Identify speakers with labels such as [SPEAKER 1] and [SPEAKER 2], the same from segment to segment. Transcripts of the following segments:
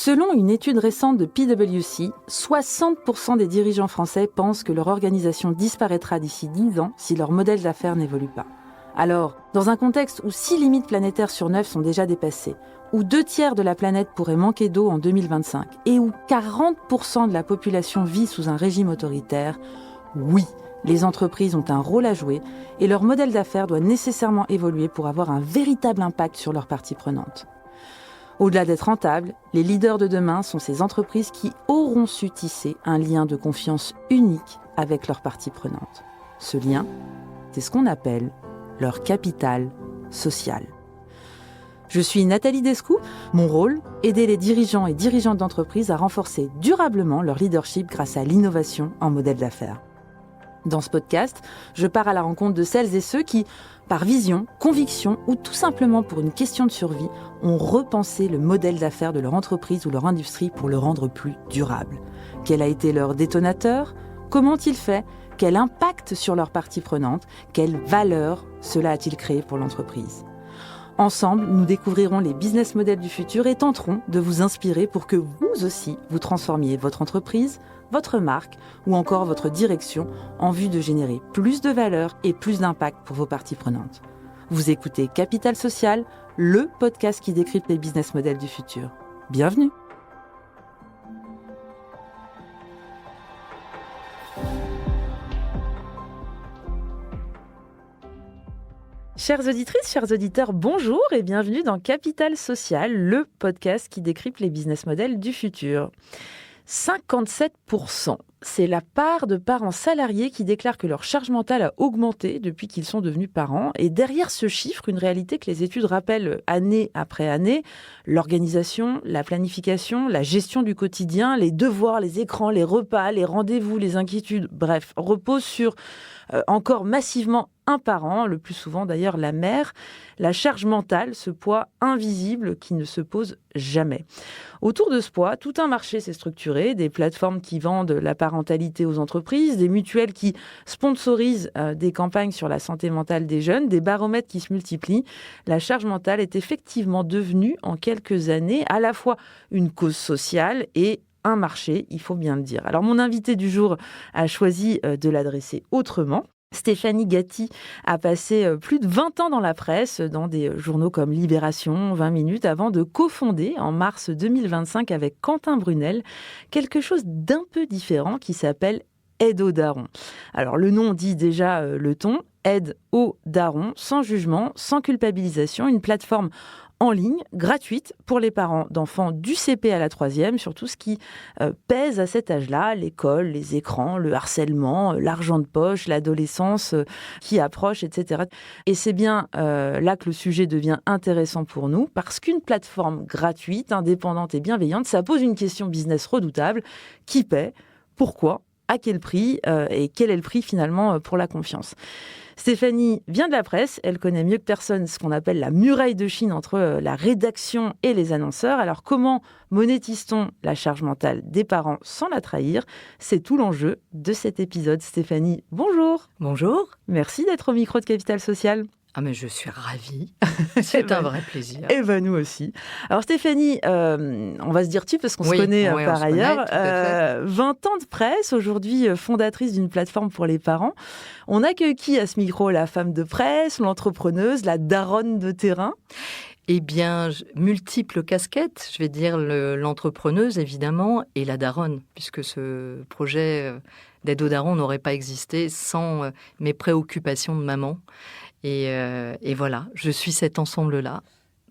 [SPEAKER 1] Selon une étude récente de PwC, 60% des dirigeants français pensent que leur organisation disparaîtra d'ici 10 ans si leur modèle d'affaires n'évolue pas. Alors, dans un contexte où 6 limites planétaires sur 9 sont déjà dépassées, où 2/3 de la planète pourrait manquer d'eau en 2025 et où 40% de la population vit sous un régime autoritaire, oui, les entreprises ont un rôle à jouer et leur modèle d'affaires doit nécessairement évoluer pour avoir un véritable impact sur leurs parties prenantes. Au-delà d'être rentables, les leaders de demain sont ces entreprises qui auront su tisser un lien de confiance unique avec leurs parties prenantes. Ce lien, c'est ce qu'on appelle leur capital social. Je suis Nathalie Descou. Mon rôle, aider les dirigeants et dirigeantes d'entreprises à renforcer durablement leur leadership grâce à l'innovation en modèle d'affaires. Dans ce podcast, je pars à la rencontre de celles et ceux qui, par vision, conviction ou tout simplement pour une question de survie, ont repensé le modèle d'affaires de leur entreprise ou leur industrie pour le rendre plus durable. Quel a été leur détonateur ? Comment ont-ils fait ? Quel impact sur leurs parties prenantes ? Quelle valeur cela a-t-il créé pour l'entreprise ? Ensemble, nous découvrirons les business models du futur et tenterons de vous inspirer pour que vous aussi, vous transformiez votre entreprise, votre marque ou encore votre direction en vue de générer plus de valeur et plus d'impact pour vos parties prenantes. Vous écoutez Capital Social, le podcast qui décrypte les business models du futur. Bienvenue! Chères auditrices, chers auditeurs, bonjour et bienvenue dans Capital Social, le podcast qui décrypte les business models du futur. 57%, c'est la part de parents salariés qui déclarent que leur charge mentale a augmenté depuis qu'ils sont devenus parents. Et derrière ce chiffre, une réalité que les études rappellent année après année, l'organisation, la planification, la gestion du quotidien, les devoirs, les écrans, les repas, les rendez-vous, les inquiétudes, bref, reposent sur encore massivement un parent, le plus souvent d'ailleurs la mère, la charge mentale, ce poids invisible qui ne se pose jamais. Autour de ce poids, tout un marché s'est structuré, des plateformes qui vendent la parentalité aux entreprises, des mutuelles qui sponsorisent des campagnes sur la santé mentale des jeunes, des baromètres qui se multiplient. La charge mentale est effectivement devenue en quelques années à la fois une cause sociale et un marché, il faut bien le dire. Alors mon invité du jour a choisi de l'adresser autrement. Stéphanie Gatti a passé plus de 20 ans dans la presse, dans des journaux comme Libération, 20 minutes, avant de cofonder en mars 2025 avec Quentin Brunel quelque chose d'un peu différent qui s'appelle Aide aux darons. Alors le nom dit déjà le ton, Aide aux darons, sans jugement, sans culpabilisation, une plateforme en ligne, gratuite pour les parents d'enfants du CP à la 3e, sur tout ce qui pèse à cet âge-là, l'école, les écrans, le harcèlement, l'argent de poche, l'adolescence qui approche, etc. Et c'est bien là que le sujet devient intéressant pour nous, parce qu'une plateforme gratuite, indépendante et bienveillante, ça pose une question business redoutable. Qui paie ? Pourquoi ? À quel prix ? Et quel est le prix finalement pour la confiance ? Stéphanie vient de la presse, elle connaît mieux que personne ce qu'on appelle la muraille de Chine entre la rédaction et les annonceurs. Alors comment monétise-t-on la charge mentale des parents sans la trahir ? C'est tout l'enjeu de cet épisode. Stéphanie, bonjour.
[SPEAKER 2] Bonjour.
[SPEAKER 1] Merci d'être au micro de Capital Social.
[SPEAKER 2] Ah mais je suis ravie, c'est un vrai plaisir.
[SPEAKER 1] Et ben nous aussi. Alors Stéphanie, on va se dire tu parce qu'on se connaît par ailleurs. 20 ans de presse, aujourd'hui fondatrice d'une plateforme pour les parents. On accueille qui à ce micro ? La femme de presse, l'entrepreneuse, la daronne de terrain ?
[SPEAKER 2] Eh bien, multiples casquettes, je vais dire l'entrepreneuse évidemment et la daronne, puisque ce projet d'aide aux darons n'aurait pas existé sans mes préoccupations de maman. Et voilà, je suis cet ensemble-là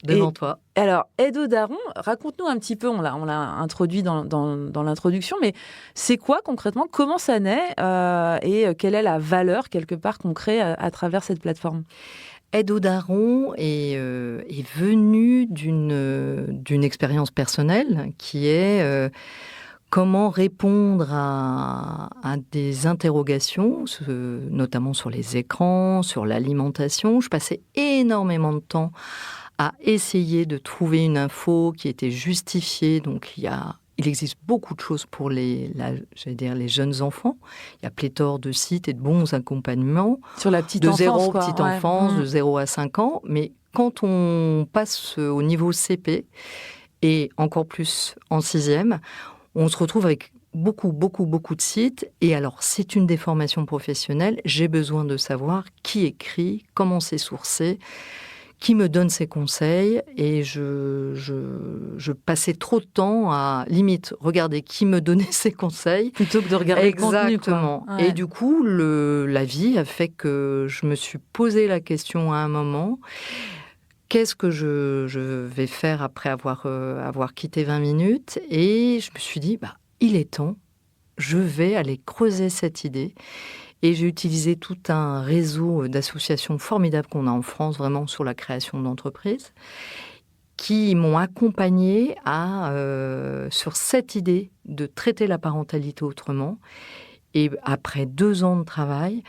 [SPEAKER 2] devant toi.
[SPEAKER 1] Alors, Aide aux darons, raconte-nous un petit peu, on l'a introduit dans l'introduction, mais c'est quoi concrètement ? Comment ça naît et quelle est la valeur quelque part qu'on crée à travers cette plateforme ?
[SPEAKER 2] Aide aux darons est venue d'une expérience personnelle qui est comment répondre à des interrogations, notamment sur les écrans, sur l'alimentation. Je passais énormément de temps à essayer de trouver une info qui était justifiée. Donc, il existe beaucoup de choses pour les jeunes enfants. Il y a pléthore de sites et de bons accompagnements.
[SPEAKER 1] Sur la petite enfance,
[SPEAKER 2] petite enfance, de 0 à 5 ans. Mais quand on passe au niveau CP, et encore plus en 6e, on se retrouve avec beaucoup de sites. Et alors, c'est une déformation professionnelle. J'ai besoin de savoir qui écrit, comment c'est sourcé, qui me donne ses conseils. Et je passais trop de temps à, limite, regarder qui me donnait ses conseils.
[SPEAKER 1] Plutôt que de regarder le contenu,
[SPEAKER 2] Exactement.
[SPEAKER 1] quoi. Ouais.
[SPEAKER 2] Et du coup, la vie a fait que je me suis posé la question à un moment. Qu'est-ce que je vais faire après avoir quitté 20 minutes ? Et je me suis dit, il est temps, je vais aller creuser cette idée. Et j'ai utilisé tout un réseau d'associations formidables qu'on a en France, vraiment sur la création d'entreprises, qui m'ont accompagnée sur cette idée de traiter la parentalité autrement. Et après 2 ans de travail,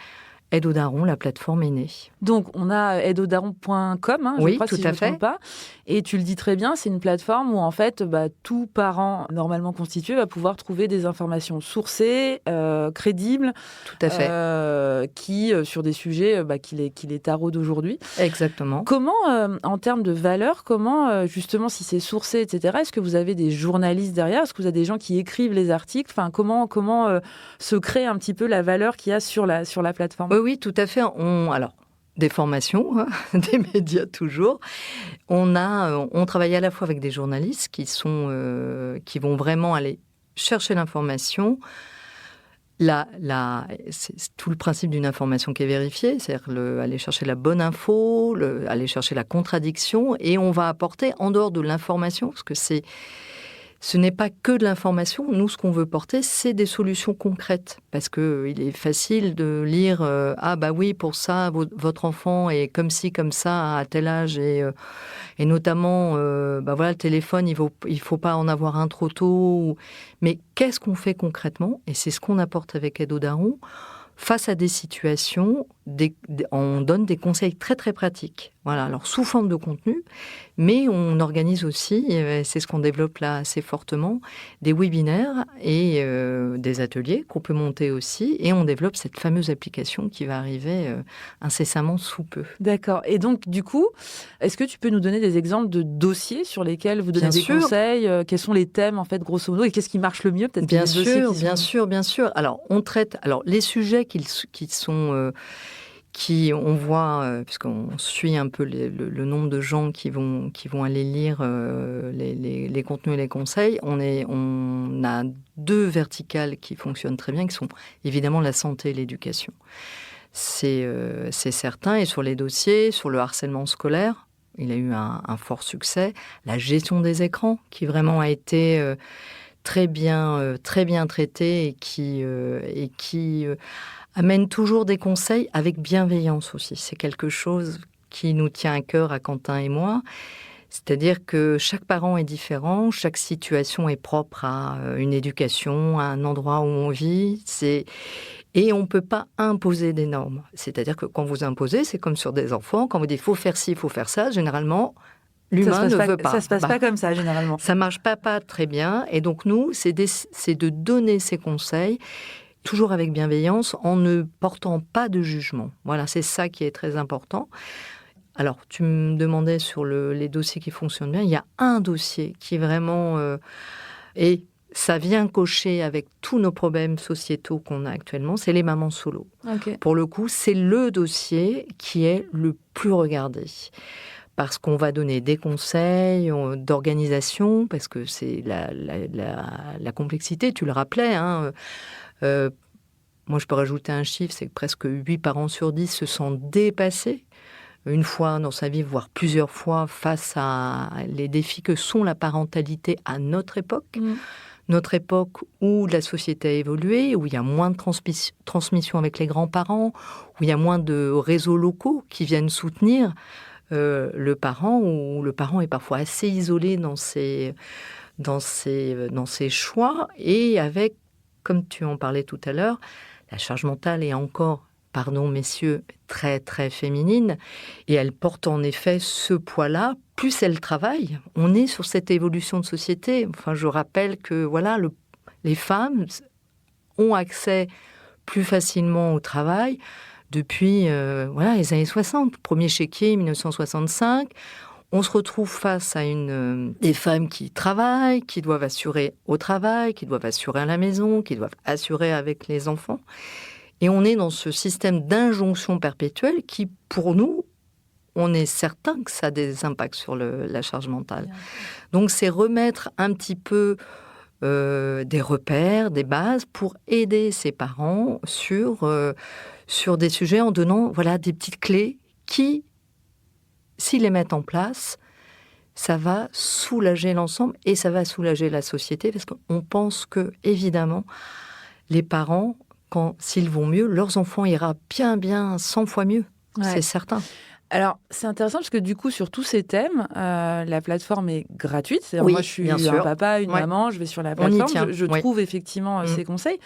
[SPEAKER 2] Aide aux darons, la plateforme est née.
[SPEAKER 1] Donc, on a aideauxdarons.com, je
[SPEAKER 2] Oui,
[SPEAKER 1] crois,
[SPEAKER 2] tout
[SPEAKER 1] si je
[SPEAKER 2] à
[SPEAKER 1] ne me trompe pas. Et tu le dis très bien, c'est une plateforme où, en fait, tout parent normalement constitué va pouvoir trouver des informations sourcées, crédibles,
[SPEAKER 2] Tout à fait.
[SPEAKER 1] qui, sur des sujets qui les taraudent d'aujourd'hui.
[SPEAKER 2] Exactement.
[SPEAKER 1] Comment, en termes de valeur, justement, si c'est sourcé, etc., est-ce que vous avez des journalistes derrière ? Est-ce que vous avez des gens qui écrivent les articles ? Enfin, comment se crée un petit peu la valeur qu'il y a sur la plateforme ?
[SPEAKER 2] Oui, tout à fait. Alors, des formations, des médias toujours. On travaille à la fois avec des journalistes qui vont vraiment aller chercher l'information. C'est tout le principe d'une information qui est vérifiée, c'est-à-dire aller chercher la bonne info, aller chercher la contradiction, et on va apporter en dehors de l'information, parce que ce n'est pas que de l'information. Nous, ce qu'on veut porter, c'est des solutions concrètes. Parce qu'il est facile de lire oui, pour ça, votre enfant est comme ci, comme ça, à tel âge. Et notamment, le téléphone, il faut pas en avoir un trop tôt. Mais qu'est-ce qu'on fait concrètement ? Et c'est ce qu'on apporte avec Aide aux darons. Face à des situations, on donne des conseils très, très pratiques. Voilà, alors sous forme de contenu, mais on organise aussi, c'est ce qu'on développe là assez fortement, des webinaires et des ateliers qu'on peut monter aussi. Et on développe cette fameuse application qui va arriver incessamment sous peu.
[SPEAKER 1] D'accord. Et donc, du coup, est-ce que tu peux nous donner des exemples de dossiers sur lesquels vous donnez
[SPEAKER 2] Bien
[SPEAKER 1] des
[SPEAKER 2] sûr.
[SPEAKER 1] Conseils ? Quels sont les thèmes, en fait, grosso modo, et qu'est-ce qui marche le mieux ? Peut-être
[SPEAKER 2] bien sûr. Alors, on traite les sujets on voit, puisqu'on suit un peu le nombre de gens qui vont aller lire les contenus et les conseils. On a 2 verticales qui fonctionnent très bien, qui sont évidemment la santé et l'éducation. C'est certain. Et sur les dossiers, sur le harcèlement scolaire, il a eu un fort succès. La gestion des écrans, qui vraiment a été très bien traité et qui amène toujours des conseils avec bienveillance aussi. C'est quelque chose qui nous tient à cœur à Quentin et moi. C'est-à-dire que chaque parent est différent, chaque situation est propre à une éducation, à un endroit où on vit. Et on ne peut pas imposer des normes. C'est-à-dire que quand vous imposez, c'est comme sur des enfants. Quand vous dites « il faut faire ci, il faut faire ça », généralement, l'humain ne veut pas.
[SPEAKER 1] Ça se passe pas comme ça, généralement.
[SPEAKER 2] Ça ne marche pas très bien. Et donc nous, c'est de donner ces conseils, toujours avec bienveillance, en ne portant pas de jugement. Voilà, c'est ça qui est très important. Alors, tu me demandais sur les dossiers qui fonctionnent bien. Il y a un dossier qui vraiment... et ça vient cocher avec tous nos problèmes sociétaux qu'on a actuellement, c'est les mamans solo.
[SPEAKER 1] Okay.
[SPEAKER 2] Pour le coup, c'est le dossier qui est le plus regardé. Parce qu'on va donner des conseils d'organisation, parce que c'est la complexité, tu le rappelais. Moi, je peux rajouter un chiffre, c'est que presque 8 parents sur 10 se sentent dépassés une fois dans sa vie, voire plusieurs fois, face à les défis que sont la parentalité à notre époque. Notre époque où la société a évolué, où il y a moins de transmission avec les grands-parents, où il y a moins de réseaux locaux qui viennent soutenir le parent, où le parent est parfois assez isolé dans ses choix, et avec, comme tu en parlais tout à l'heure, la charge mentale est encore, pardon messieurs, très très féminine, et elle porte en effet ce poids-là. Plus elle travaille, on est sur cette évolution de société. Enfin, je rappelle que voilà, les femmes ont accès plus facilement au travail depuis les années 60. Premier chéquier, 1965. On se retrouve face à des femmes qui travaillent, qui doivent assurer au travail, qui doivent assurer à la maison, qui doivent assurer avec les enfants. Et on est dans ce système d'injonction perpétuelle qui, pour nous, on est certain que ça a des impacts sur la charge mentale. Bien. Donc, c'est remettre un petit peu des repères, des bases pour aider ces parents sur des sujets en donnant des petites clés qui, s'ils les mettent en place, ça va soulager l'ensemble et ça va soulager la société parce qu'on pense que, évidemment, les parents, s'ils vont mieux, leurs enfants ira bien 100 fois mieux. Ouais. C'est certain.
[SPEAKER 1] Alors, c'est intéressant parce que du coup, sur tous ces thèmes, la plateforme est gratuite. Oui, moi, je suis un papa, une maman, je vais sur la plateforme, je trouve effectivement ces conseils.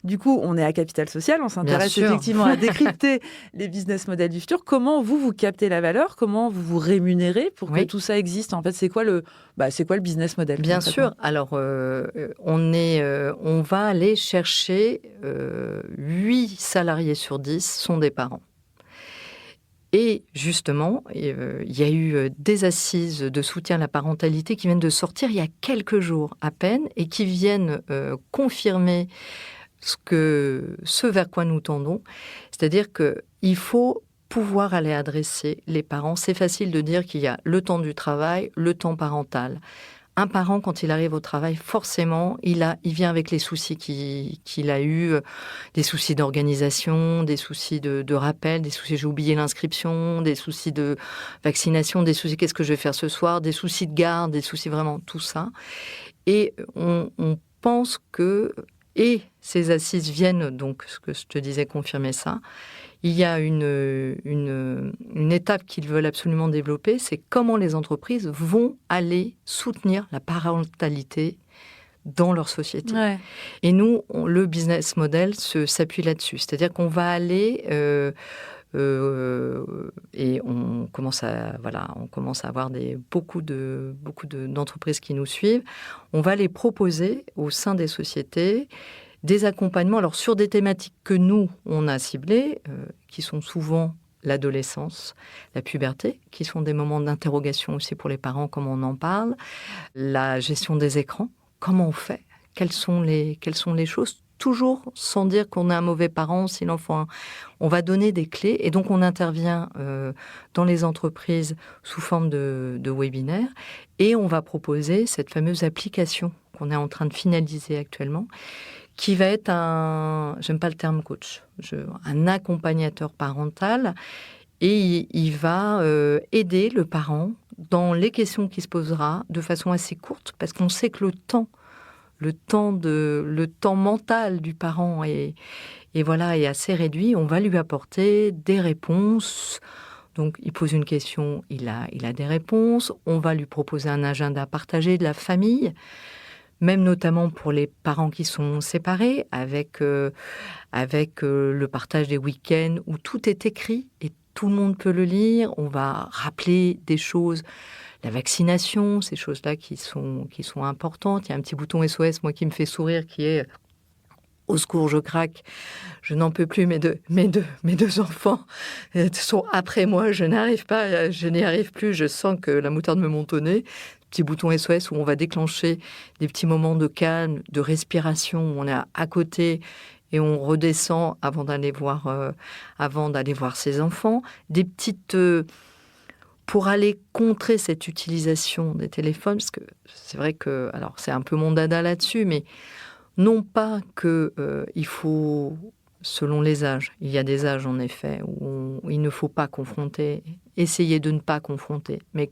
[SPEAKER 1] Du coup, on est à Capital Social, on s'intéresse effectivement à décrypter les business models du futur. Comment vous captez la valeur? Comment vous vous rémunérez pour que tout ça existe? En fait, c'est quoi le business model?
[SPEAKER 2] Bien sûr. Alors, on va aller chercher 8 salariés sur 10 sont des parents. Et justement, il y a eu des assises de soutien à la parentalité qui viennent de sortir il y a quelques jours à peine et qui viennent confirmer ce vers quoi nous tendons. C'est-à-dire qu'il faut pouvoir aller adresser les parents. C'est facile de dire qu'il y a le temps du travail, le temps parental. Un parent, quand il arrive au travail, forcément, il vient avec les soucis qu'il a eus, des soucis d'organisation, des soucis de rappel, des soucis j'ai oublié l'inscription, des soucis de vaccination, des soucis qu'est-ce que je vais faire ce soir, des soucis de garde, des soucis vraiment tout ça. Et on pense que, et ces assises viennent, donc ce que je te disais, confirmer ça, il y a une étape qu'ils veulent absolument développer, c'est comment les entreprises vont aller soutenir la parentalité dans leur société. Ouais. Et nous, le business model s'appuie là-dessus. C'est-à-dire qu'on va aller... et on commence à avoir beaucoup d'entreprises qui nous suivent. On va les proposer au sein des sociétés des accompagnements alors sur des thématiques que nous, on a ciblées, qui sont souvent l'adolescence, la puberté, qui sont des moments d'interrogation aussi pour les parents, comment on en parle, la gestion des écrans, comment on fait, quelles sont les choses, toujours sans dire qu'on est un mauvais parent, si l'enfant... On va donner des clés et donc on intervient dans les entreprises sous forme de webinaires et on va proposer cette fameuse application qu'on est en train de finaliser actuellement, qui va être j'aime pas le terme coach, un accompagnateur parental et il va aider le parent dans les questions qu'il se posera de façon assez courte parce qu'on sait que le temps mental du parent est assez réduit. On va lui apporter des réponses. Donc, il pose une question, il a des réponses. On va lui proposer un agenda partagé de la famille, même notamment pour les parents qui sont séparés, avec le partage des week-ends où tout est écrit et tout le monde peut le lire. On va rappeler des choses, la vaccination, ces choses-là qui sont importantes. Il y a un petit bouton SOS, moi, qui me fait sourire, qui est « Au secours, je craque, je n'en peux plus, mes deux enfants sont après moi, je n'y arrive plus, je sens que la moutarde me monte au nez ». Petit bouton SOS où on va déclencher des petits moments de calme, de respiration, où on est à côté et on redescend avant d'aller voir ses enfants. Des petites... pour aller contrer cette utilisation des téléphones, parce que c'est vrai que... Alors, c'est un peu mon dada là-dessus, mais non pas qu'il faut... Selon les âges, il y a des âges en effet où il ne faut pas confronter, essayer de ne pas confronter. Mais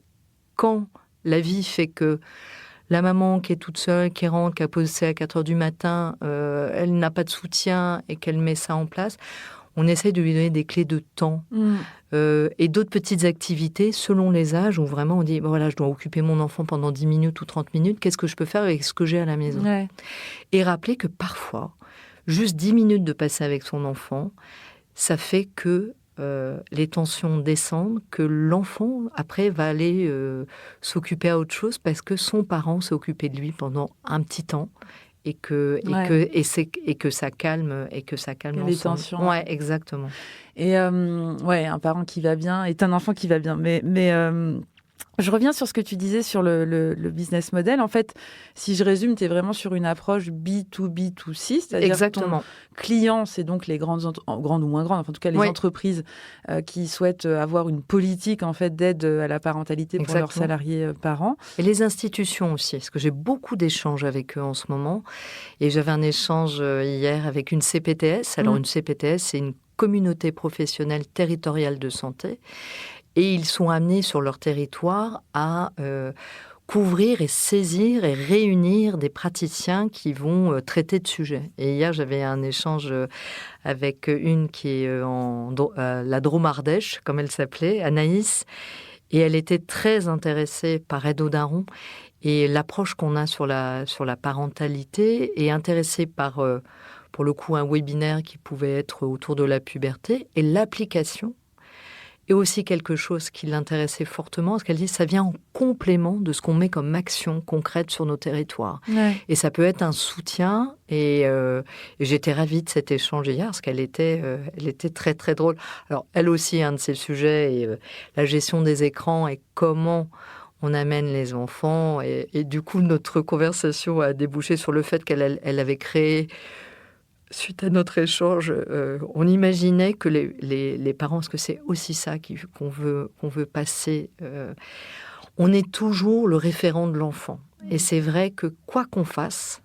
[SPEAKER 2] quand la vie fait que la maman qui est toute seule, qui rentre, qui a posé à 4h du matin, elle n'a pas de soutien et qu'elle met ça en place, on essaie de lui donner des clés de temps et d'autres petites activités selon les âges où vraiment on dit voilà, je dois occuper mon enfant pendant 10 minutes ou 30 minutes, qu'est-ce que je peux faire avec ce que j'ai à la maison? Ouais. Et rappeler que parfois, juste 10 minutes de passer avec son enfant, ça fait que les tensions descendent, que l'enfant, après, va aller s'occuper à autre chose parce que son parent s'est occupé de lui pendant un petit temps et que ça calme
[SPEAKER 1] les tensions.
[SPEAKER 2] Ouais, exactement.
[SPEAKER 1] Et un parent qui va bien est un enfant qui va bien. Mais Je reviens sur ce que tu disais sur le business model. En fait, si je résume, tu es vraiment sur une approche B2B2C, c'est-à-dire
[SPEAKER 2] Exactement.
[SPEAKER 1] que ton client, c'est donc les grandes ou moins grandes, enfin, en tout cas les entreprises qui souhaitent avoir une politique en fait d'aide à la parentalité pour leurs salariés parents.
[SPEAKER 2] Et les institutions aussi, parce que j'ai beaucoup d'échanges avec eux en ce moment. Et j'avais un échange hier avec une CPTS. Alors une CPTS, c'est une communauté professionnelle territoriale de santé. Et ils sont amenés sur leur territoire à couvrir et saisir et réunir des praticiens qui vont traiter de sujets. Et hier, j'avais un échange avec une qui est la Drôme-Ardèche, comme elle s'appelait, Anaïs. Et elle était très intéressée par Aide aux darons et l'approche qu'on a sur la parentalité, et intéressée par, pour le coup, un webinaire qui pouvait être autour de la puberté, et l'application et aussi quelque chose qui l'intéressait fortement, parce qu'elle dit ça vient en complément de ce qu'on met comme action concrète sur nos territoires. Ouais. Et ça peut être un soutien. Et j'étais ravie de cet échange hier, parce qu'elle était très, très drôle. Alors, elle aussi, un de ses sujets est la gestion des écrans et comment on amène les enfants. Et du coup, notre conversation a débouché sur le fait qu'elle avait créé... Suite à notre échange, on imaginait que les parents, parce que c'est aussi ça qu'on veut passer, on est toujours le référent de l'enfant. Et c'est vrai que quoi qu'on fasse,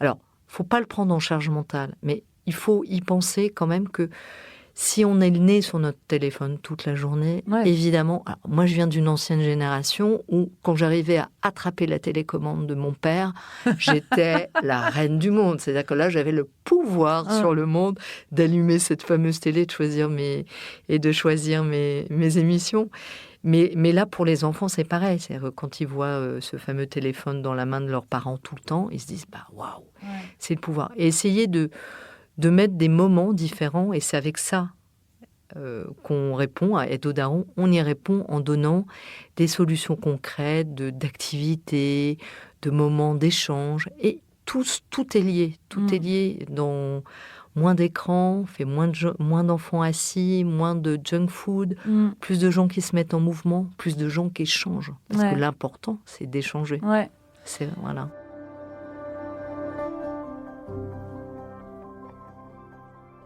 [SPEAKER 2] alors, il ne faut pas le prendre en charge mentale, mais il faut y penser quand même que si on est né sur notre téléphone toute la journée, évidemment, alors moi je viens d'une ancienne génération où quand j'arrivais à attraper la télécommande de mon père, j'étais la reine du monde. C'est-à-dire que là, j'avais le pouvoir sur le monde d'allumer cette fameuse télé, de choisir mes émissions. Mais là, pour les enfants, c'est pareil. C'est-à-dire que quand ils voient ce fameux téléphone dans la main de leurs parents tout le temps, ils se disent « waouh, c'est le pouvoir ». Et essayer de mettre des moments différents, et c'est avec ça qu'on répond à Aide aux darons. On y répond en donnant des solutions concrètes, d'activités, de moments d'échange. Et tout est lié. Tout est lié dans moins d'écrans, moins d'enfants assis, moins de junk food, plus de gens qui se mettent en mouvement, plus de gens qui échangent. Parce que l'important, c'est d'échanger.
[SPEAKER 1] Ouais.
[SPEAKER 2] Voilà.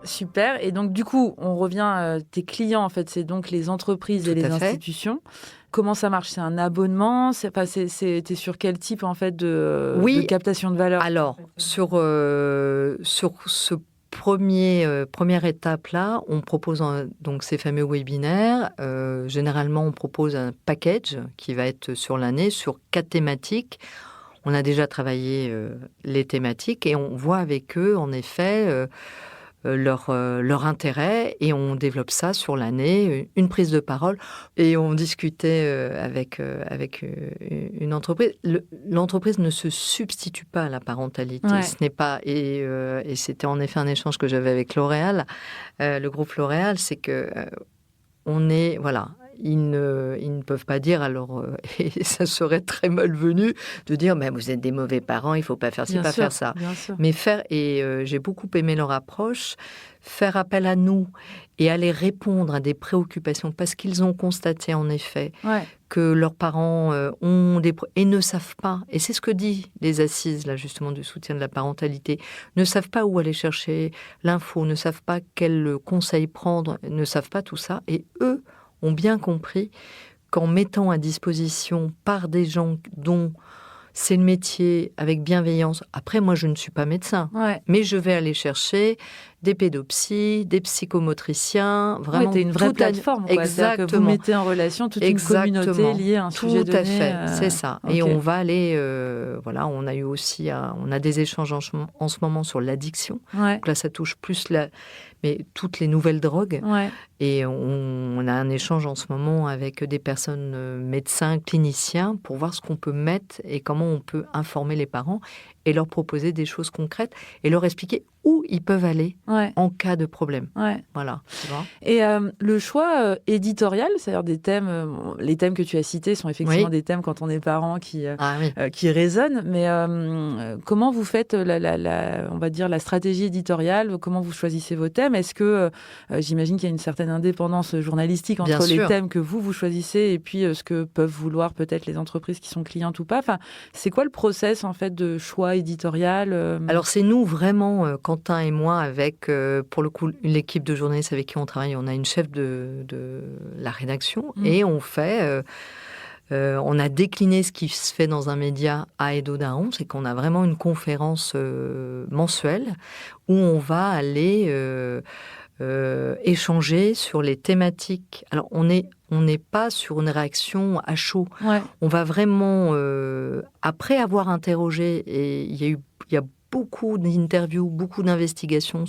[SPEAKER 1] Super. Et donc, du coup, on revient, tes clients, en fait, c'est donc les entreprises et les institutions. Comment ça marche? C'est un abonnement? T'es sur quel type, en fait, de captation de valeur?
[SPEAKER 2] Alors, sur ce première étape-là, on propose donc ces fameux webinaires. Généralement, on propose un package qui va être sur l'année, sur 4 thématiques. On a déjà travaillé les thématiques et on voit avec eux, en effet... leur intérêt, et on développe ça sur l'année, une prise de parole. Et on discutait avec une entreprise. L'entreprise ne se substitue pas à la parentalité. Ce n'est pas... Et c'était en effet un échange que j'avais avec L'Oréal, le groupe L'Oréal, c'est que on est... Voilà. Ils ne peuvent pas dire, alors, et ça serait très malvenu de dire, mais vous êtes des mauvais parents, il ne faut pas faire ci, pas faire ça. Mais faire, et j'ai beaucoup aimé leur approche, faire appel à nous et aller répondre à des préoccupations, parce qu'ils ont constaté en effet que leurs parents ont et ne savent pas, et c'est ce que dit les assises là justement du soutien de la parentalité, ne savent pas où aller chercher l'info, ne savent pas quel conseil prendre, ne savent pas tout ça, et eux ont bien compris qu'en mettant à disposition par des gens dont c'est le métier, avec bienveillance. Après, moi, je ne suis pas médecin, mais je vais aller chercher des pédopsies, des psychomotriciens, vraiment...
[SPEAKER 1] t'es une vraie plateforme, quoi.
[SPEAKER 2] Exactement.
[SPEAKER 1] Que vous mettez en relation toute une communauté liée à un sujet donné.
[SPEAKER 2] Tout à fait, c'est ça. Et on va aller... on a eu aussi... on a des échanges en ce moment sur l'addiction. Donc là, ça touche plus mais toutes les nouvelles drogues. Et on a un échange en ce moment avec des personnes médecins, cliniciens, pour voir ce qu'on peut mettre et comment on peut informer les parents. et leur proposer des choses concrètes et leur expliquer où ils peuvent aller en cas de problème. Voilà. Tu vois.
[SPEAKER 1] Et le choix éditorial, c'est-à-dire des thèmes, les thèmes que tu as cités sont effectivement des thèmes quand on est parent qui résonnent, mais comment vous faites on va dire la stratégie éditoriale, comment vous choisissez vos thèmes? Est-ce que j'imagine qu'il y a une certaine indépendance journalistique entre les thèmes que vous choisissez et puis ce que peuvent vouloir peut-être les entreprises qui sont clientes ou pas? Enfin, c'est quoi le process en fait de choix éditorial?
[SPEAKER 2] Alors c'est nous vraiment, Quentin et moi, avec pour le coup l'équipe de journalistes avec qui on travaille, on a une chef de la rédaction et on fait, on a décliné ce qui se fait dans un média à Edo Daron, c'est qu'on a vraiment une conférence mensuelle où on va aller échanger sur les thématiques. Alors on n'est pas sur une réaction à chaud. On va vraiment, après avoir interrogé, et il y a beaucoup d'interviews, beaucoup d'investigations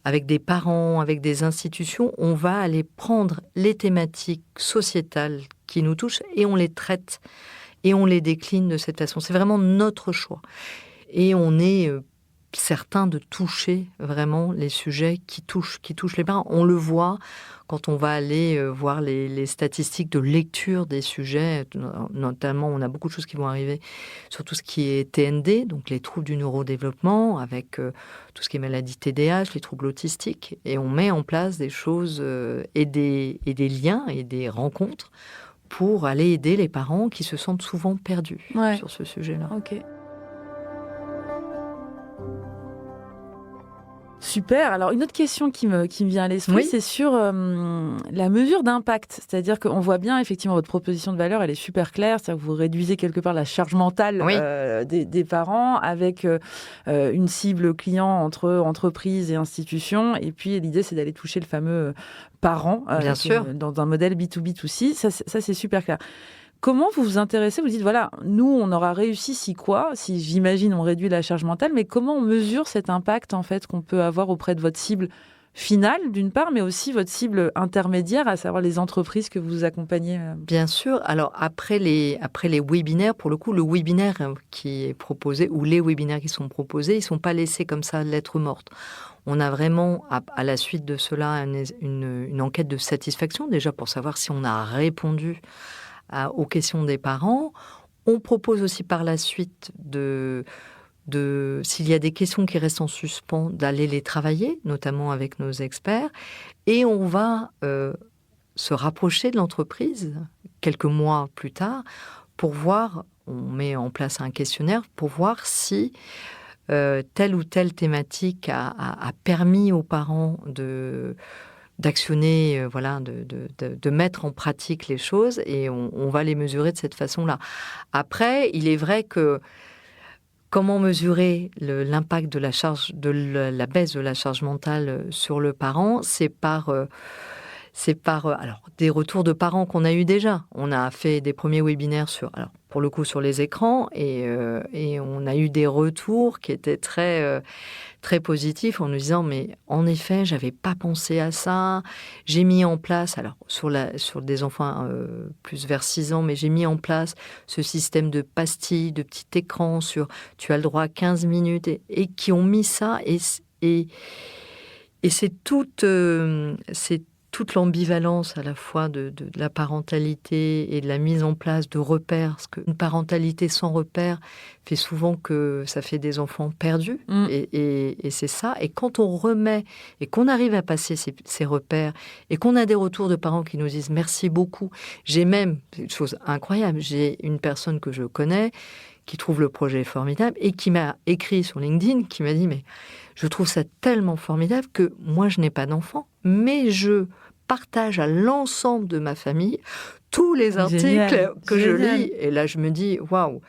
[SPEAKER 2] avec des parents, avec des institutions, on va aller prendre les thématiques sociétales qui nous touchent et on les traite et on les décline de cette façon. C'est vraiment notre choix. Et on est certain de toucher vraiment les sujets qui touchent les parents. On le voit quand on va aller voir les statistiques de lecture des sujets, notamment on a beaucoup de choses qui vont arriver sur tout ce qui est TND, donc les troubles du neurodéveloppement, avec tout ce qui est maladie TDAH, les troubles autistiques, et on met en place des choses et des liens et des rencontres pour aller aider les parents qui se sentent souvent perdus sur ce sujet-là.
[SPEAKER 1] Ok. Super. Alors, une autre question qui me vient à l'esprit, c'est sur la mesure d'impact. C'est-à-dire qu'on voit bien, effectivement, votre proposition de valeur, elle est super claire. C'est-à-dire que vous réduisez quelque part la charge mentale des parents avec une cible client entre entreprises et institutions. Et puis, l'idée, c'est d'aller toucher le fameux parent
[SPEAKER 2] bien sûr.
[SPEAKER 1] Dans un modèle B2B2C. Ça, c'est super clair. Comment vous vous intéressez? Vous dites, voilà, nous, on aura réussi si j'imagine, on réduit la charge mentale, mais comment on mesure cet impact, en fait, qu'on peut avoir auprès de votre cible finale, d'une part, mais aussi votre cible intermédiaire, à savoir les entreprises que vous accompagnez?
[SPEAKER 2] Bien sûr. Alors, après les webinaires, pour le coup, le webinaire qui est proposé, ou les webinaires qui sont proposés, ils ne sont pas laissés comme ça, lettre morte. On a vraiment, à la suite de cela, une enquête de satisfaction, déjà pour savoir si on a répondu aux questions des parents. On propose aussi par la suite s'il y a des questions qui restent en suspens, d'aller les travailler, notamment avec nos experts. Et on va se rapprocher de l'entreprise quelques mois plus tard pour voir, on met en place un questionnaire pour voir si telle ou telle thématique a permis aux parents d'actionner, de mettre en pratique les choses, et on va les mesurer de cette façon-là. Après, il est vrai que comment mesurer l'impact de la baisse de la charge mentale sur le parent, c'est par alors, des retours de parents qu'on a eu déjà. On a fait des premiers webinaires pour le coup sur les écrans, et on a eu des retours qui étaient très très positifs en nous disant mais en effet j'avais pas pensé à ça, j'ai mis en place, alors sur des enfants plus vers 6 ans, mais j'ai mis en place ce système de pastilles, de petits écrans tu as le droit à 15 minutes, et qui ont mis ça, et c'est toute l'ambivalence à la fois de la parentalité et de la mise en place de repères. Parce qu'une parentalité sans repères fait souvent que ça fait des enfants perdus. Et c'est ça. Et quand on remet et qu'on arrive à passer ces repères, et qu'on a des retours de parents qui nous disent « merci beaucoup ». J'ai même, une chose incroyable, j'ai une personne que je connais qui trouve le projet formidable et qui m'a écrit sur LinkedIn, qui m'a dit « mais je trouve ça tellement formidable que moi je n'ai pas d'enfant, mais je partage à l'ensemble de ma famille tous les articles que je lis ». Et là, je me dis, waouh,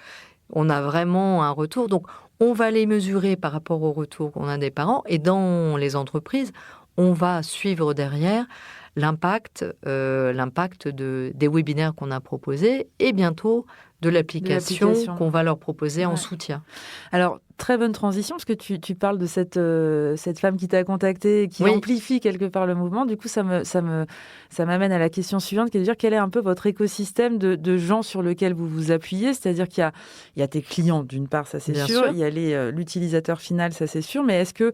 [SPEAKER 2] on a vraiment un retour. Donc, on va les mesurer par rapport au retour qu'on a des parents. Et dans les entreprises, on va suivre derrière l'impact des webinaires qu'on a proposés, et bientôt de l'application qu'on va leur proposer en soutien.
[SPEAKER 1] Alors, très bonne transition, parce que tu parles de cette femme qui t'a contacté et qui amplifie quelque part le mouvement. Du coup, ça m'amène à la question suivante, qui est de dire quel est un peu votre écosystème de gens sur lequel vous vous appuyez. C'est-à-dire qu'il y a tes clients, d'une part, ça c'est sûr. Il y a l'utilisateur final, ça c'est sûr. Mais est-ce que,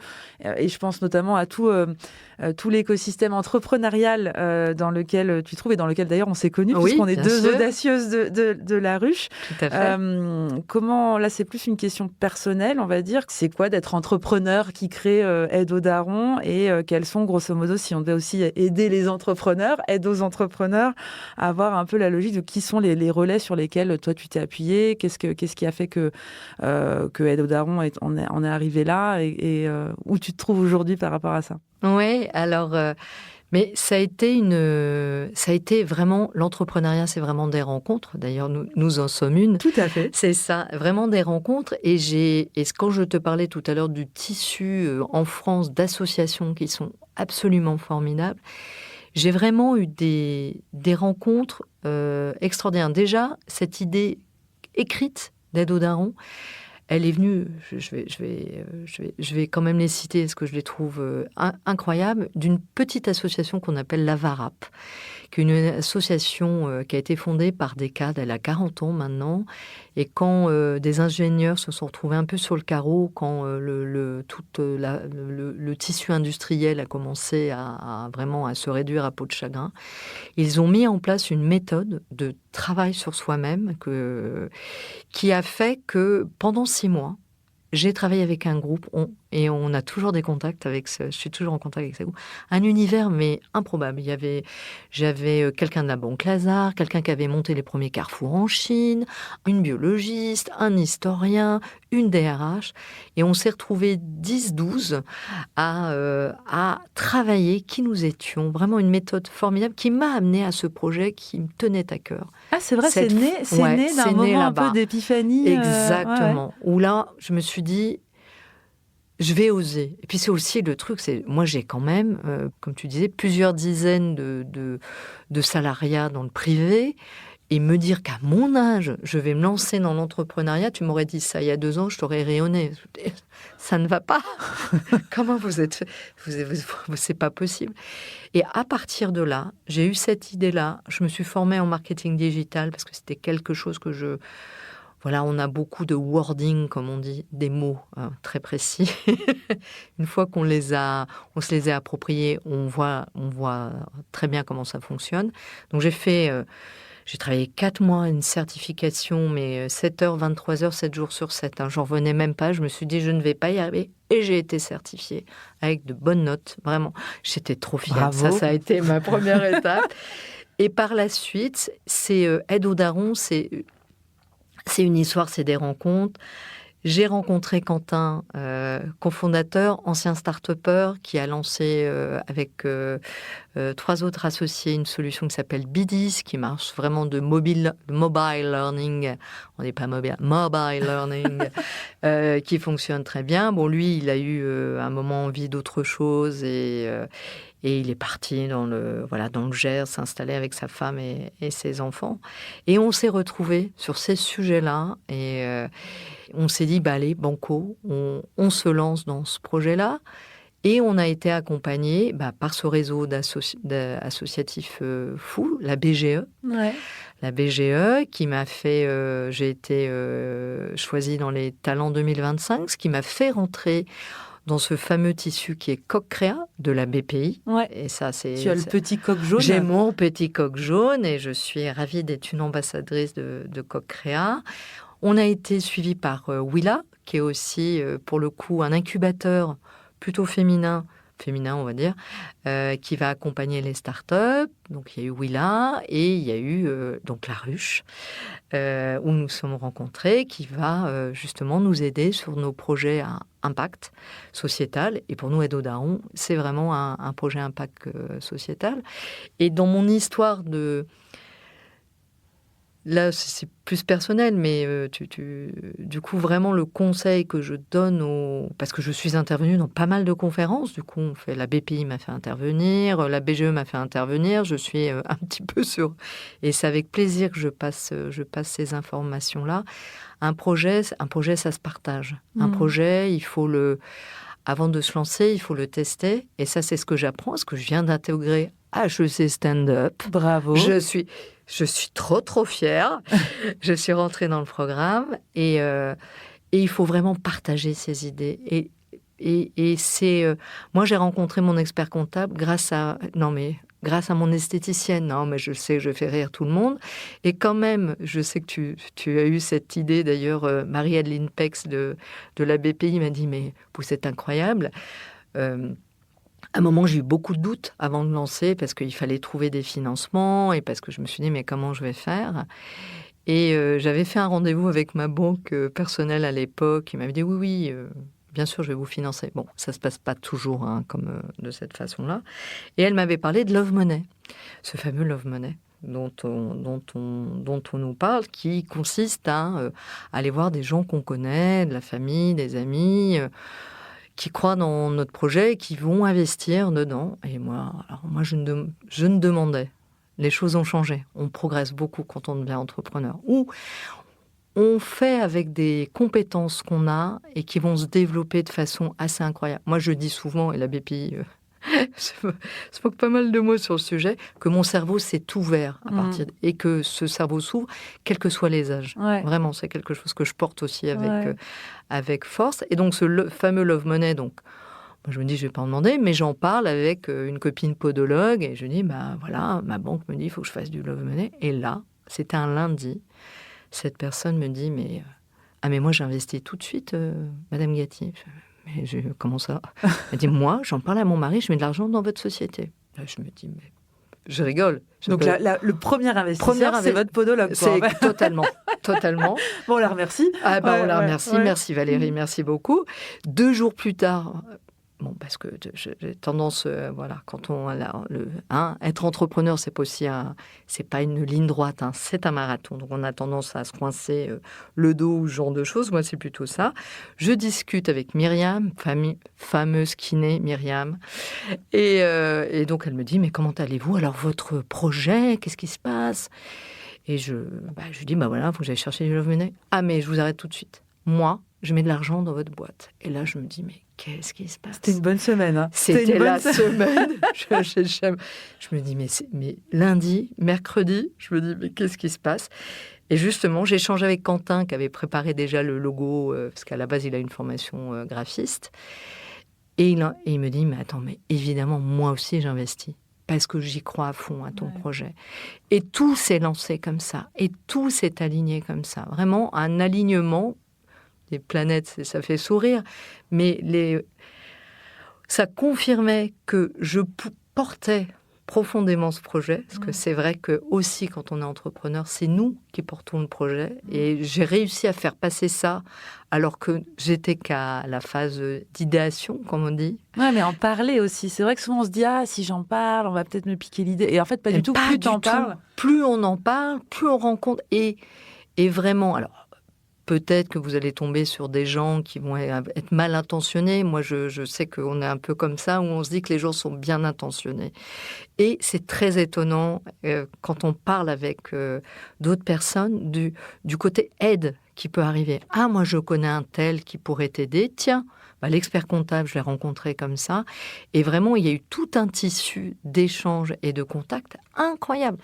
[SPEAKER 1] et je pense notamment à tout l'écosystème entrepreneurial dans lequel tu trouves, et dans lequel d'ailleurs on s'est connus, puisqu'on est deux audacieuses de la ruche.
[SPEAKER 2] Tout à fait.
[SPEAKER 1] Comment, là c'est plus une question personnelle, on va dire. C'est quoi d'être entrepreneur qui crée Aide aux darons, et quels sont, grosso modo, si on doit aussi aider les entrepreneurs, aide aux entrepreneurs à avoir un peu la logique de qui sont les relais sur lesquels toi tu t'es appuyé, qu'est-ce qui a fait que Aide aux darons on est arrivé là, et où tu te trouves aujourd'hui par rapport à ça?
[SPEAKER 2] Oui, alors... Mais ça a été vraiment, l'entrepreneuriat, c'est vraiment des rencontres. D'ailleurs, nous en sommes une.
[SPEAKER 1] Tout à fait.
[SPEAKER 2] C'est ça, vraiment des rencontres. Et quand je te parlais tout à l'heure du tissu en France d'associations qui sont absolument formidables, j'ai vraiment eu des rencontres extraordinaires. Déjà, cette idée écrite d'Aide aux darons, elle est venue, je vais quand même les citer parce que je les trouve incroyables, d'une petite association qu'on appelle la VARAP, qui est une association qui a été fondée par des cadres, elle a 40 ans maintenant, et quand des ingénieurs se sont retrouvés un peu sur le carreau, quand le tissu industriel a commencé vraiment à se réduire à peau de chagrin, ils ont mis en place une méthode de travail sur soi-même qui a fait que pendant 6 mois, j'ai travaillé avec un groupe et on a toujours des contacts je suis toujours en contact avec ce groupe. Un univers, mais improbable. J'avais quelqu'un de la Banque Lazare, quelqu'un qui avait monté les premiers carrefours en Chine, une biologiste, un historien, une DRH. Et on s'est retrouvés 10-12 à travailler qui nous étions. Vraiment une méthode formidable qui m'a amené à ce projet qui me tenait à cœur.
[SPEAKER 1] Ah, c'est vrai, c'est né d'un moment un peu d'épiphanie.
[SPEAKER 2] Exactement. Où là, je me suis dit, je vais oser. Et puis c'est aussi le truc, moi j'ai quand même, comme tu disais, plusieurs dizaines de salariats dans le privé. Et me dire qu'à mon âge, je vais me lancer dans l'entrepreneuriat, tu m'aurais dit ça il y a 2 ans, je t'aurais rayonné. Ça ne va pas. Comment vous êtes fait? C'est pas possible. Et à partir de là, j'ai eu cette idée-là. Je me suis formée en marketing digital parce que c'était quelque chose que voilà, on a beaucoup de wording, comme on dit, des mots très précis. Une fois on se les a appropriés, on voit très bien comment ça fonctionne. Donc j'ai travaillé 4 mois, une certification, mais 7 heures, 23 heures, 7 jours sur 7. J'en revenais même pas. Je me suis dit, je ne vais pas y arriver. Et j'ai été certifiée avec de bonnes notes. Vraiment, j'étais trop fière.
[SPEAKER 1] Bravo.
[SPEAKER 2] Ça a été ma première étape. Et par la suite, c'est Aide aux darons, c'est une histoire, c'est des rencontres. J'ai rencontré Quentin, cofondateur, ancien start-upper, qui a lancé avec 3 autres associés une solution qui s'appelle Bidis, qui marche vraiment de mobile learning. On n'est pas mobile learning, qui fonctionne très bien. Bon, lui, il a eu un moment envie d'autre chose et il est parti dans le Gers, s'installer avec sa femme et ses enfants. Et on s'est retrouvés sur ces sujets-là et on s'est dit, allez, banco, on se lance dans ce projet-là. Et on a été accompagné par ce réseau associatif fou, la BGE.
[SPEAKER 1] Ouais.
[SPEAKER 2] La BGE qui m'a fait... j'ai été choisie dans les Talents 2025, ce qui m'a fait rentrer dans ce fameux tissu qui est Coq-Créa de la BPI.
[SPEAKER 1] Ouais.
[SPEAKER 2] Et ça,
[SPEAKER 1] tu as le petit coq jaune.
[SPEAKER 2] J'ai mon petit coq jaune et je suis ravie d'être une ambassadrice de Coq-Créa. On a été suivi par Willa, qui est aussi, pour le coup, un incubateur plutôt féminin, on va dire, qui va accompagner les startups. Donc, il y a eu Willa et il y a eu donc La Ruche, où nous sommes rencontrés, qui va justement nous aider sur nos projets à impact sociétal. Et pour nous, Aide aux darons, c'est vraiment un projet impact sociétal. Et dans mon histoire là, c'est plus personnel, mais du coup, vraiment, le conseil que je donne parce que je suis intervenue dans pas mal de conférences, du coup, la BPI m'a fait intervenir, la BGE m'a fait intervenir, je suis un petit peu sur... Et c'est avec plaisir que je passe ces informations-là. Un projet, ça se partage. Un projet, avant de se lancer, il faut le tester. Et ça, c'est ce que j'apprends, ce que je viens d'intégrer à HEC Stand-Up.
[SPEAKER 1] Bravo.
[SPEAKER 2] Je suis trop fière. Je suis rentrée dans le programme et il faut vraiment partager ses idées. Et c'est... moi, j'ai rencontré mon expert comptable grâce à mon esthéticienne. Non, mais je sais que je fais rire tout le monde. Et quand même, je sais que tu as eu cette idée. D'ailleurs, Marie-Adeline Pex de la BPI m'a dit « Mais vous êtes incroyable ». À un moment, j'ai eu beaucoup de doutes avant de lancer parce qu'il fallait trouver des financements et parce que je me suis dit, mais comment je vais faire ? Et j'avais fait un rendez-vous avec ma banque personnelle à l'époque. Il m'avait dit, oui, bien sûr, je vais vous financer. Bon, ça ne se passe pas toujours comme de cette façon-là. Et elle m'avait parlé de Love Money, ce fameux Love Money dont on nous parle, qui consiste à aller voir des gens qu'on connaît, de la famille, des amis... qui croient dans notre projet et qui vont investir dedans. Et moi, je ne demandais. Les choses ont changé. On progresse beaucoup quand on devient entrepreneur. Ou on fait avec des compétences qu'on a et qui vont se développer de façon assez incroyable. Moi, je dis souvent, et la BPI se moque pas mal de moi sur le sujet, que mon cerveau s'est ouvert à partir et que ce cerveau s'ouvre, quels que soient les âges. Ouais. Vraiment, c'est quelque chose que je porte aussi avec force. Et donc, ce fameux Love Money, donc, moi, je me dis, je vais pas en demander, mais j'en parle avec une copine podologue et je dis, voilà, ma banque me dit, il faut que je fasse du Love Money. Et là, c'était un lundi, cette personne me dit, mais moi, j'ai investi tout de suite, Madame Gatti. Mais comment ça ? Elle dit, moi, j'en parle à mon mari, je mets de l'argent dans votre société. Là, je me dis, mais je rigole.
[SPEAKER 1] Donc, le premier investisseur, c'est votre podologue.
[SPEAKER 2] C'est totalement.
[SPEAKER 1] Bon, on la remercie.
[SPEAKER 2] On la remercie. Merci Valérie, merci beaucoup. 2 jours plus tard... Bon, parce que j'ai tendance, quand être entrepreneur, c'est pas une ligne droite, c'est un marathon. Donc, on a tendance à se coincer le dos ou ce genre de choses. Moi, c'est plutôt ça. Je discute avec Myriam, fameuse kiné Myriam. Et donc, elle me dit, mais comment allez-vous ? Alors, votre projet, qu'est-ce qui se passe ? Et je dis, voilà, il faut que j'aille chercher du Love Money. Ah, mais je vous arrête tout de suite. Moi, je mets de l'argent dans votre boîte. Et là, je me dis, mais qu'est-ce qui se passe ?
[SPEAKER 1] C'était une bonne semaine.
[SPEAKER 2] C'était la semaine. Je me dis, mais lundi, mercredi, je me dis, mais qu'est-ce qui se passe ? Et justement, j'ai échangé avec Quentin, qui avait préparé déjà le logo, parce qu'à la base, il a une formation graphiste. Et il me dit, mais attends, mais évidemment, moi aussi, j'investis. Parce que j'y crois à fond à ton projet. Et tout s'est lancé comme ça. Et tout s'est aligné comme ça. Vraiment, un alignement... Les planètes, ça fait sourire, mais ça confirmait que je portais profondément ce projet, parce que c'est vrai que aussi quand on est entrepreneur, c'est nous qui portons le projet, et j'ai réussi à faire passer ça alors que j'étais qu'à la phase d'idéation, comme on dit.
[SPEAKER 1] Ouais, mais en parler aussi. C'est vrai que souvent on se dit, si j'en parle, on va peut-être me piquer l'idée. Et en fait, pas du tout. Plus t'en parles,
[SPEAKER 2] plus on en parle, plus on rencontre. Et vraiment, alors, peut-être que vous allez tomber sur des gens qui vont être mal intentionnés. Moi, je sais qu'on est un peu comme ça, où on se dit que les gens sont bien intentionnés. Et c'est très étonnant quand on parle avec d'autres personnes du côté aide qui peut arriver. Ah, moi, je connais un tel qui pourrait t'aider. Tiens, l'expert comptable, je l'ai rencontré comme ça. Et vraiment, il y a eu tout un tissu d'échanges et de contacts incroyable.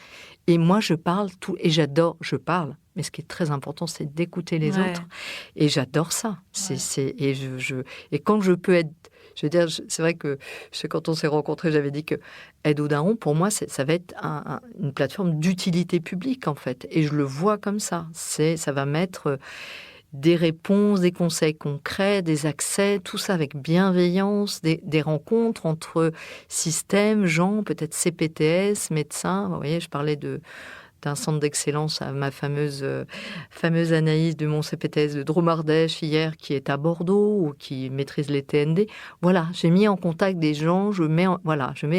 [SPEAKER 2] Et moi, je parle tout, et j'adore, je parle. Mais ce qui est très important, c'est d'écouter les autres. Et j'adore ça. Et quand je peux être... Je veux dire, c'est vrai que quand on s'est rencontrés, j'avais dit que Aide aux darons, pour moi, ça va être une plateforme d'utilité publique, en fait. Et je le vois comme ça. Ça va mettre des réponses, des conseils concrets, des accès, tout ça avec bienveillance, des rencontres entre systèmes, gens, peut-être CPTS, médecins. Vous voyez, je parlais d'un centre d'excellence à ma fameuse Anaïs de mon CPTS de Dromardèche hier, qui est à Bordeaux ou qui maîtrise les TND. Voilà, j'ai mis en contact des gens, je mets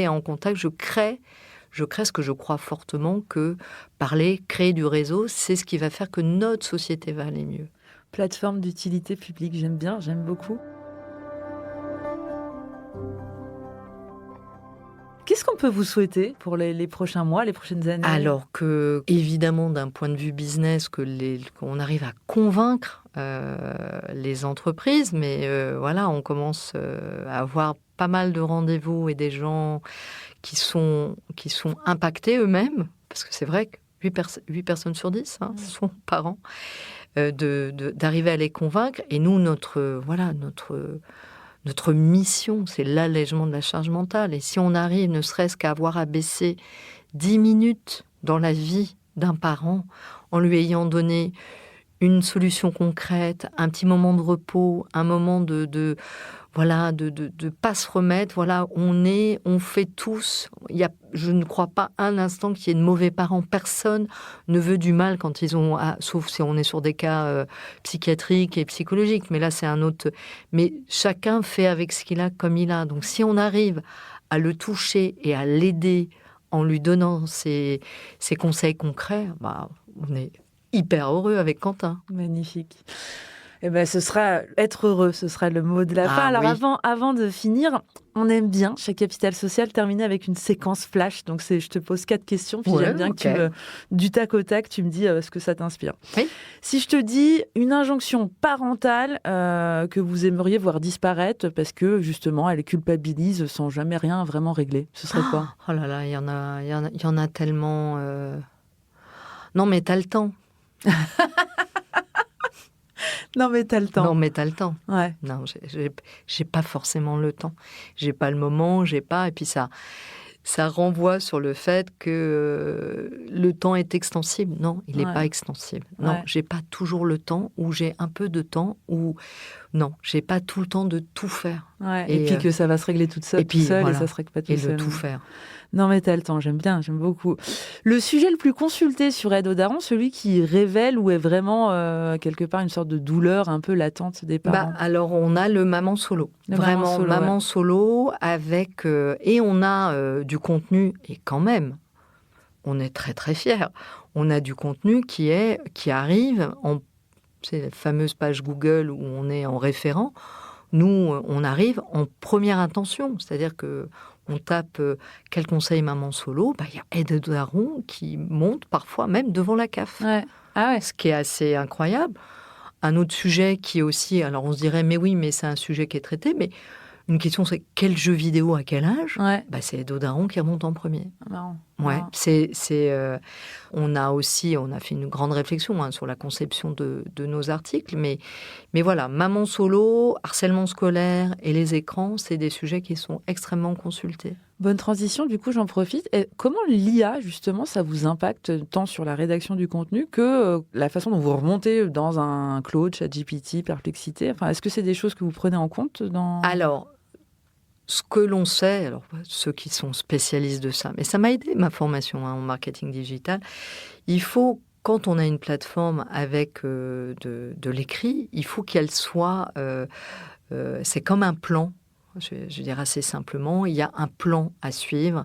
[SPEAKER 2] en contact, je crée je crée, parce que je crois fortement que parler, créer du réseau, c'est ce qui va faire que notre société va aller mieux.
[SPEAKER 1] Plateforme d'utilité publique, j'aime bien, j'aime beaucoup. Qu'est-ce qu'on peut vous souhaiter pour les prochains mois, les prochaines années?
[SPEAKER 2] Alors que, évidemment, d'un point de vue business, qu'on arrive à convaincre les entreprises, mais voilà, on commence à avoir pas mal de rendez-vous et des gens qui sont impactés eux-mêmes, parce que c'est vrai que 8 personnes sur 10 sont parents, d'arriver à les convaincre. Et nous, notre mission, c'est l'allègement de la charge mentale. Et si on arrive ne serait-ce qu'à avoir à baisser 10 minutes dans la vie d'un parent, en lui ayant donné une solution concrète, un petit moment de repos, un moment de pas se remettre. Voilà, on fait tous. Je ne crois pas un instant qu'il y ait de mauvais parents. Personne ne veut du mal quand ils ont, sauf si on est sur des cas psychiatriques et psychologiques. Mais là, c'est un autre. Mais chacun fait avec ce qu'il a comme il a. Donc, si on arrive à le toucher et à l'aider en lui donnant ses conseils concrets, on est hyper heureux avec Quentin.
[SPEAKER 1] Magnifique. Eh ben, ce sera être heureux, ce sera le mot de la fin. Alors,
[SPEAKER 2] oui.
[SPEAKER 1] avant de finir, on aime bien, chez Capital Social, terminer avec une séquence flash. Donc, je te pose 4 questions, puis j'aime bien que du tac au tac, tu me dis ce que ça t'inspire.
[SPEAKER 2] Oui.
[SPEAKER 1] Si je te dis une injonction parentale que vous aimeriez voir disparaître parce que, justement, elle culpabilise sans jamais rien vraiment régler, ce serait quoi?
[SPEAKER 2] Oh là là, il y en a tellement... Non, mais t'as le temps.
[SPEAKER 1] Non, mais t'as le temps.
[SPEAKER 2] Non, mais t'as le temps.
[SPEAKER 1] Ouais.
[SPEAKER 2] Non, j'ai pas forcément le temps. J'ai pas le moment, j'ai pas... Et puis ça renvoie sur le fait que le temps est extensible. Non, il n'est pas extensible. Non, j'ai pas toujours le temps, ou j'ai un peu de temps, ou... Non, j'ai pas tout le temps de tout faire.
[SPEAKER 1] Ouais. Et puis que ça va se régler toute seule, et ça se règle pas tout seul.
[SPEAKER 2] Et de tout faire.
[SPEAKER 1] Non, mais t'as le temps, j'aime beaucoup. Le sujet le plus consulté sur Aide aux darons, celui qui révèle ou est vraiment quelque part une sorte de douleur un peu latente des parents.
[SPEAKER 2] Alors, on a le maman solo. Vraiment, maman solo avec... et on a du contenu, et quand même, on est très très fiers. On a du contenu qui arrive c'est la fameuse page Google où on est en référent. Nous, on arrive en première intention, c'est-à-dire que on tape quel conseil maman solo, il y a Aide aux darons qui monte parfois même devant la CAF.
[SPEAKER 1] Ouais. Ah ouais.
[SPEAKER 2] Ce qui est assez incroyable. Un autre sujet qui est aussi, alors on se dirait mais oui, mais c'est un sujet qui est traité, mais une question c'est quel jeu vidéo à quel âge? C'est Aide aux darons qui remonte en premier.
[SPEAKER 1] Marrant.
[SPEAKER 2] Ouais, on a fait une grande réflexion sur la conception de nos articles, mais voilà, maman solo, harcèlement scolaire et les écrans, c'est des sujets qui sont extrêmement consultés.
[SPEAKER 1] Bonne transition, du coup j'en profite. Et comment l'IA, justement, ça vous impacte tant sur la rédaction du contenu que la façon dont vous remontez dans un Claude, ChatGPT, Perplexité? Enfin, est-ce que c'est des choses que vous prenez en compte
[SPEAKER 2] Alors, ce que l'on sait, alors ceux qui sont spécialistes de ça, mais ça m'a aidé ma formation en marketing digital, il faut, quand on a une plateforme avec de l'écrit, il faut qu'elle soit, c'est comme un plan, je dirais assez simplement, il y a un plan à suivre,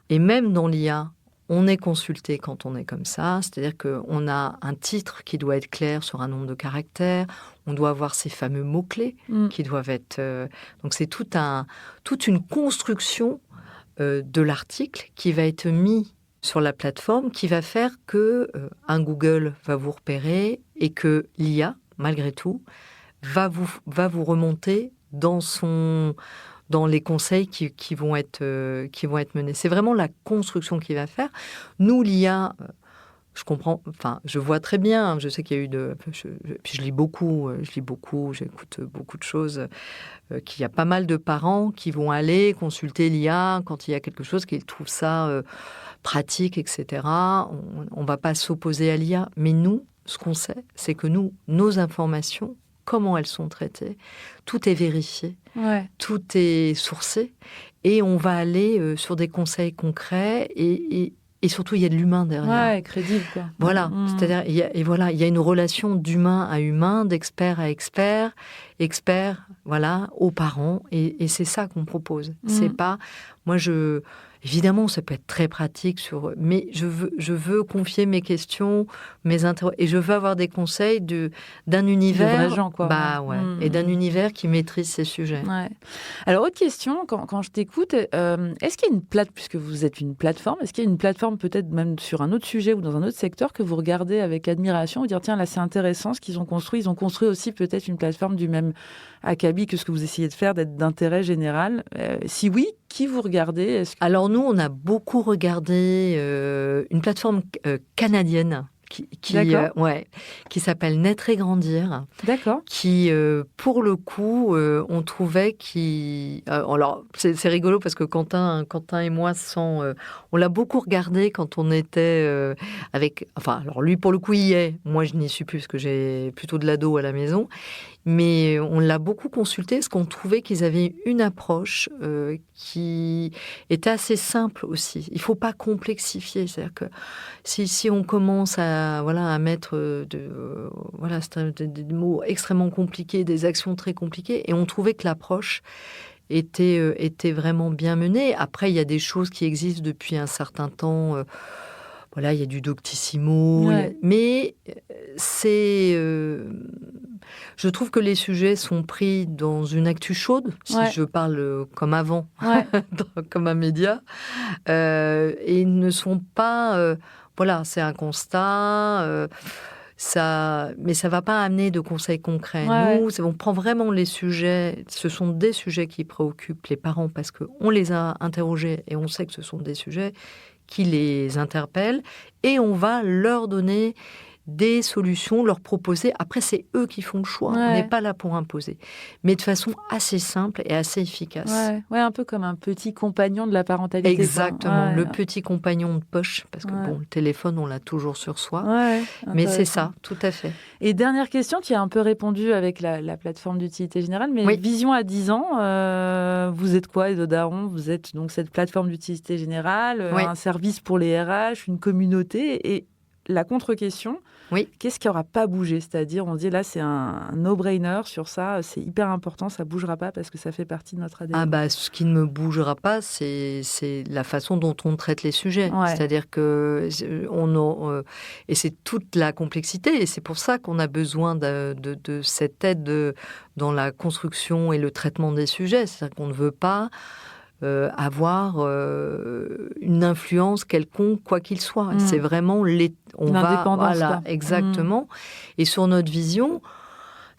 [SPEAKER 2] et même dans l'IA, on est consulté quand on est comme ça, c'est-à-dire qu'on a un titre qui doit être clair sur un nombre de caractères, on doit avoir ces fameux mots-clés qui doivent être... donc c'est toute une construction de l'article qui va être mis sur la plateforme, qui va faire que un Google va vous repérer et que l'IA, malgré tout, va vous remonter dans les conseils qui vont être menés. C'est vraiment la construction qui va faire. Nous, l'IA, je comprends, enfin, je vois très bien, je sais qu'il y a eu puis je lis beaucoup, j'écoute beaucoup de choses, qu'il y a pas mal de parents qui vont aller consulter l'IA quand il y a quelque chose, qu'ils trouvent ça pratique, etc. On ne va pas s'opposer à l'IA, mais nous, ce qu'on sait, c'est que nos informations, comment elles sont traitées, tout est vérifié, tout est sourcé, et on va aller sur des conseils concrets, et surtout il y a de l'humain derrière.
[SPEAKER 1] Ouais, crédible, quoi.
[SPEAKER 2] Voilà, c'est-à-dire il y a une relation d'humain à humain, d'expert à expert, aux parents, et c'est ça qu'on propose. C'est pas, Évidemment, ça peut être très pratique mais je veux confier mes questions, et je veux avoir des conseils d'un univers.
[SPEAKER 1] De vrais gens, quoi.
[SPEAKER 2] Et d'un univers qui maîtrise ces sujets.
[SPEAKER 1] Ouais. Alors, autre question, quand je t'écoute, est-ce qu'il y a puisque vous êtes une plateforme, est-ce qu'il y a une plateforme peut-être même sur un autre sujet ou dans un autre secteur que vous regardez avec admiration ou dire, tiens, là, c'est intéressant ce qu'ils ont construit. Ils ont construit aussi peut-être une plateforme du même acabit que ce que vous essayez de faire, d'être d'intérêt général. Si oui, qui vous regardez?
[SPEAKER 2] Alors, nous, on a beaucoup regardé une plateforme canadienne qui s'appelle Naître et Grandir.
[SPEAKER 1] D'accord.
[SPEAKER 2] Qui, pour le coup, on trouvait alors, c'est rigolo parce que Quentin et moi, on l'a beaucoup regardé quand on était avec... Enfin, alors lui, pour le coup, il y est. Moi, je n'y suis plus parce que j'ai plutôt de l'ado à la maison. Mais on l'a beaucoup consulté parce qu'on trouvait qu'ils avaient une approche qui était assez simple aussi. Il ne faut pas complexifier. C'est-à-dire que si on commence à mettre des mots extrêmement compliqués, des actions très compliquées, et on trouvait que l'approche était vraiment bien menée. Après, il y a des choses qui existent depuis un certain temps. Il y a du Doctissimo.
[SPEAKER 1] Ouais.
[SPEAKER 2] Mais je trouve que les sujets sont pris dans une actu chaude, si je parle comme avant, comme un média, et ils ne sont pas... c'est un constat, mais ça ne va pas amener de conseils concrets. Nous, on prend vraiment les sujets, ce sont des sujets qui préoccupent les parents parce qu'on les a interrogés et on sait que ce sont des sujets qui les interpellent et on va leur donner des solutions, leur proposer. Après, c'est eux qui font le choix. On n'est pas là pour imposer. Mais de façon assez simple et assez efficace.
[SPEAKER 1] Un peu comme un petit compagnon de la parentalité.
[SPEAKER 2] Exactement, le petit compagnon de poche. Parce que le téléphone, on l'a toujours sur soi. Mais c'est ça, tout à fait.
[SPEAKER 1] Et dernière question, tu as un peu répondu avec la plateforme d'utilité générale, mais vision à 10 ans, vous êtes quoi, Edo Daron? Vous êtes donc cette plateforme d'utilité générale, un service pour les RH, une communauté. Et la contre-question, qu'est-ce qui n'aura pas bougé? C'est-à-dire, on dit là, c'est un no-brainer sur ça, c'est hyper important, ça ne bougera pas parce que ça fait partie de notre ADN.
[SPEAKER 2] Ce qui ne me bougera pas, c'est la façon dont on traite les sujets. C'est-à-dire que et c'est toute la complexité, et c'est pour ça qu'on a besoin de cette aide dans la construction et le traitement des sujets. C'est-à-dire qu'on ne veut pas avoir une influence quelconque, quoi qu'il soit. C'est vraiment
[SPEAKER 1] l'indépendance.
[SPEAKER 2] Exactement. Et sur notre vision,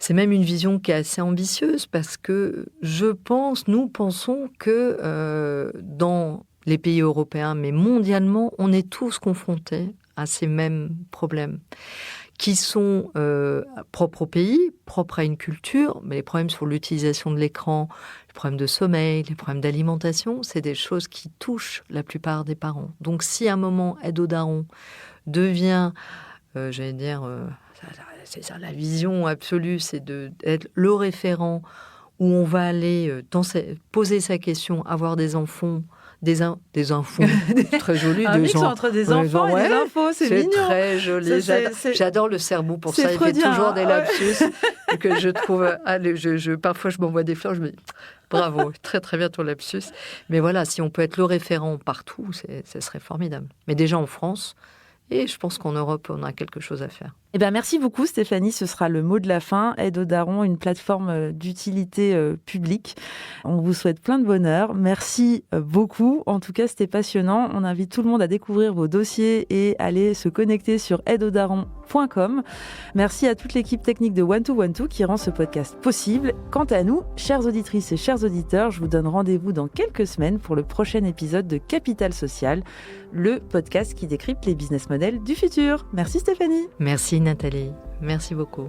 [SPEAKER 2] c'est même une vision qui est assez ambitieuse parce que nous pensons que dans les pays européens, mais mondialement, on est tous confrontés à ces mêmes problèmes qui sont propres au pays, propres à une culture, mais les problèmes sur l'utilisation de l'écran, les problèmes de sommeil, les problèmes d'alimentation, c'est des choses qui touchent la plupart des parents. Donc si à un moment, Edo Daron devient, c'est ça la vision absolue, c'est d'être le référent où on va aller poser sa question, avoir des enfants, des infos très jolies.
[SPEAKER 1] Un mix entre des enfants et des infos, c'est mignon.
[SPEAKER 2] C'est très joli. J'adore le cerveau pour ça. Il fait toujours des lapsus que je trouve... parfois, je m'envoie des fleurs, je me dis bravo, très très bien ton lapsus. Mais voilà, si on peut être le référent partout, ce serait formidable. Mais déjà en France, et je pense qu'en Europe, on a quelque chose à faire.
[SPEAKER 1] Merci beaucoup Stéphanie, ce sera le mot de la fin. Edo Daron, une plateforme d'utilité publique. On vous souhaite plein de bonheur. Merci beaucoup. En tout cas, c'était passionnant. On invite tout le monde à découvrir vos dossiers et aller se connecter sur edodaron.com. Merci à toute l'équipe technique de One2One2 qui rend ce podcast possible. Quant à nous, chères auditrices et chers auditeurs, je vous donne rendez-vous dans quelques semaines pour le prochain épisode de Capital Social, le podcast qui décrypte les business models du futur. Merci Stéphanie.
[SPEAKER 2] Merci Nathalie, merci beaucoup.